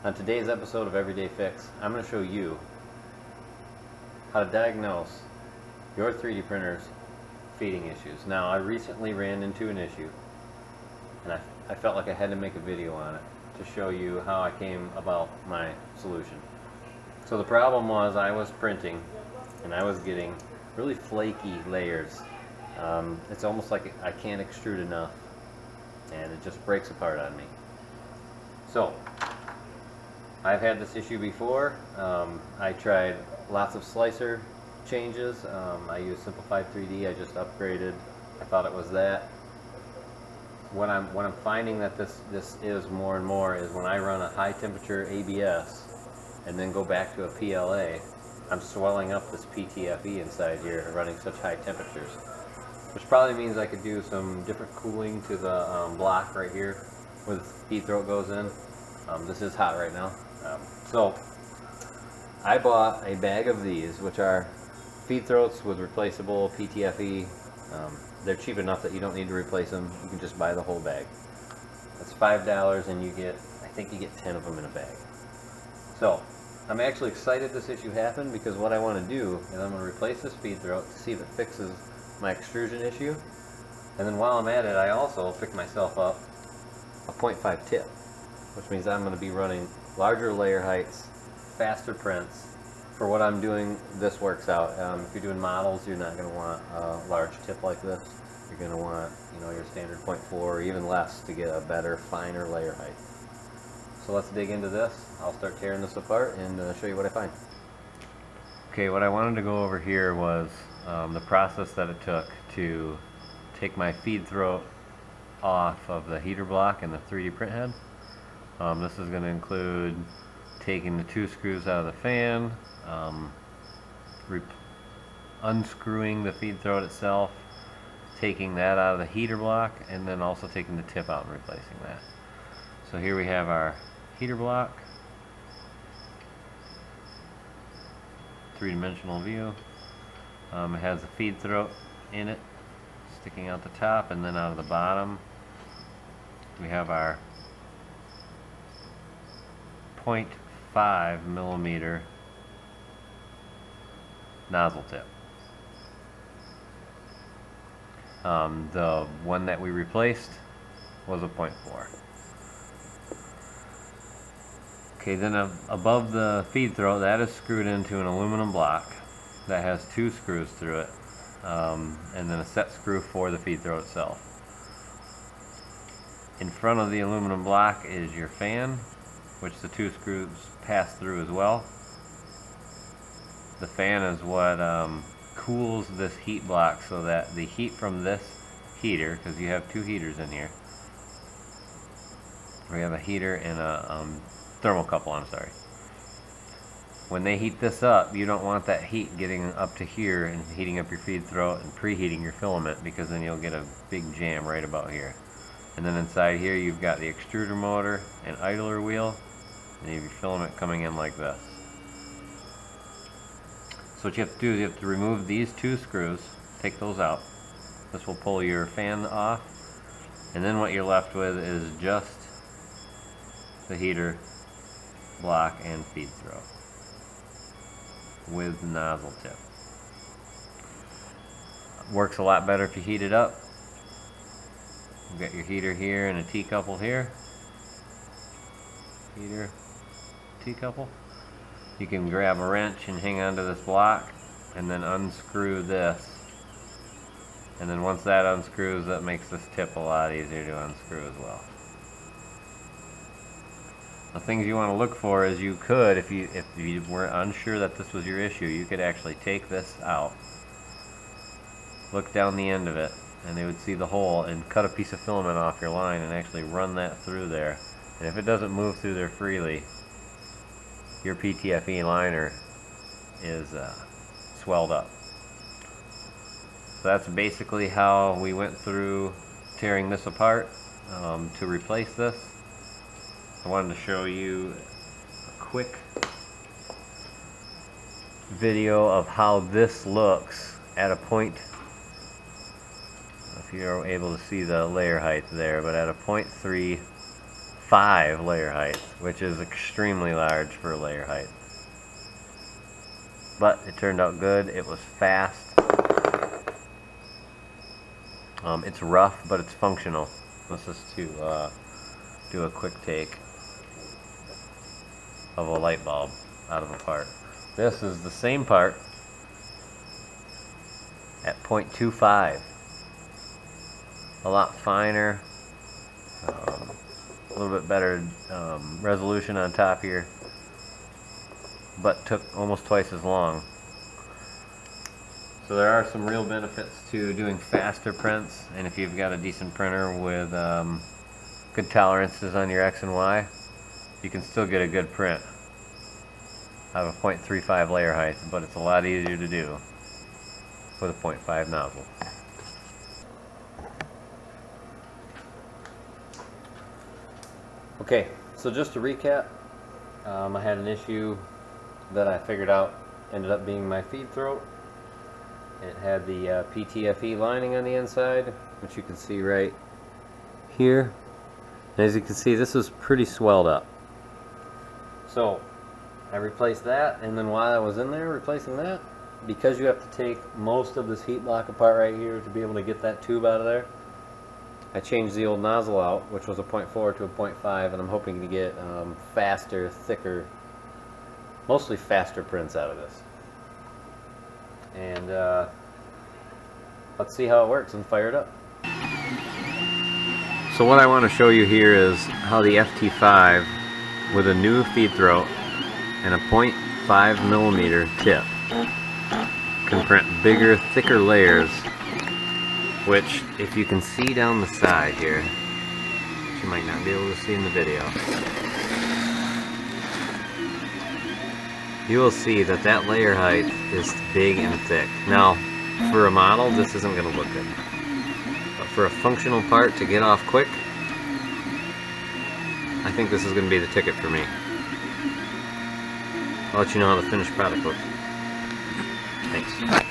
On today's episode of Everyday Fix, I'm going to show you how to diagnose your 3D printer's feeding issues. Now, I recently ran into an issue, and I felt like I had to make a video on it to show you how I came about my solution. So the problem was I was printing, and I was getting really flaky layers. It's almost like I can't extrude enough, and it just breaks apart on me. So, I've had this issue before. I tried lots of slicer changes. I used Simplified 3D. I just upgraded. I thought it was that. What I'm finding that this is more and more is when I run a high temperature ABS and then go back to a PLA, I'm swelling up this PTFE inside here running such high temperatures, which probably means I could do some different cooling to the block right here where the feed throat goes in. This is hot right now. So I bought a bag of these, which are feed throats with replaceable PTFE. They're cheap enough that you don't need to replace them. You can just buy the whole bag. That's $5, and you get, I think you get 10 of them in a bag. So I'm actually excited this issue happened, because what I want to do is I'm going to replace this feed throat to see if it fixes my extrusion issue. And then while I'm at it, I also pick myself up a 0.5 tip, which means I'm going to be running larger layer heights, faster prints. For what I'm doing, this works out. If you're doing models, you're not going to want a large tip like this. You're going to want, your standard 0.4 or even less to get a better, finer layer height. So let's dig into this. I'll start tearing this apart and show you what I find. Okay, what I wanted to go over here was the process that it took to take my feed throat off of the heater block and the 3D print head. This is going to include taking the 2 screws out of the fan, unscrewing the feed throat itself, taking that out of the heater block, and then also taking the tip out and replacing that. So here we have our heater block, 3-dimensional view. It has the feed throat in it, sticking out the top, and then out of the bottom we have our 0.5 millimeter nozzle tip. The one that we replaced was a 0.4. Okay, then above the feed throat, that is screwed into an aluminum block that has 2 screws through it, and then a set screw for the feed throat itself. In front of the aluminum block is your fan, which the 2 screws pass through as well. The fan is what cools this heat block, so that the heat from this heater, because you have 2 heaters in here, we have a heater and a thermocouple, I'm sorry. When they heat this up, you don't want that heat getting up to here and heating up your feed throat and preheating your filament, because then you'll get a big jam right about here. And then inside here you've got the extruder motor and idler wheel, and you have your filament coming in like this. So what you have to do is you have to remove these 2 screws, take those out. This will pull your fan off, and then what you're left with is just the heater block and feed throat with the nozzle tip. Works a lot better if you heat it up. You've got your heater here and a T-couple here. Heater, T-couple. You can grab a wrench and hang onto this block and then unscrew this. And then once that unscrews, that makes this tip a lot easier to unscrew as well. The things you want to look for is you could, if you were unsure that this was your issue, you could actually take this out, look down the end of it, and they would see the hole, and cut a piece of filament off your line and actually run that through there. And if it doesn't move through there freely, your PTFE liner is swelled up. So that's basically how we went through tearing this apart to replace this. I wanted to show you a quick video of how this looks at a point. If you're able to see the layer height there, but at a 0.3 5 layer height, which is extremely large for a layer height. But it turned out good. It was fast. It's rough, but it's functional. This is to do a quick take of a light bulb out of a part. This is the same part at 0.25. A lot finer, a little bit better resolution on top here, but took almost twice as long. So there are some real benefits to doing faster prints, and if you've got a decent printer with good tolerances on your X and Y, you can still get a good print out of a 0.35 layer height, but it's a lot easier to do with a 0.5 nozzle. Okay, so just to recap, I had an issue that I figured out ended up being my feed throat. It had the PTFE lining on the inside, which you can see right here. And as you can see, this is pretty swelled up. So I replaced that, and then while I was in there replacing that, because you have to take most of this heat block apart right here to be able to get that tube out of there, I changed the old nozzle out, which was a 0.4 to a 0.5, and I'm hoping to get faster, thicker, mostly faster prints out of this. And let's see how it works and fire it up. So what I want to show you here is how the FT5 with a new feed throat and a 0.5 millimeter tip can print bigger, thicker layers, which if you can see down the side here, which you might not be able to see in the video, you will see that that layer height is big and thick. Now, for a model, this isn't going to look good. But for a functional part to get off quick, I think this is going to be the ticket for me. I'll let you know how the finished product looks. Thanks.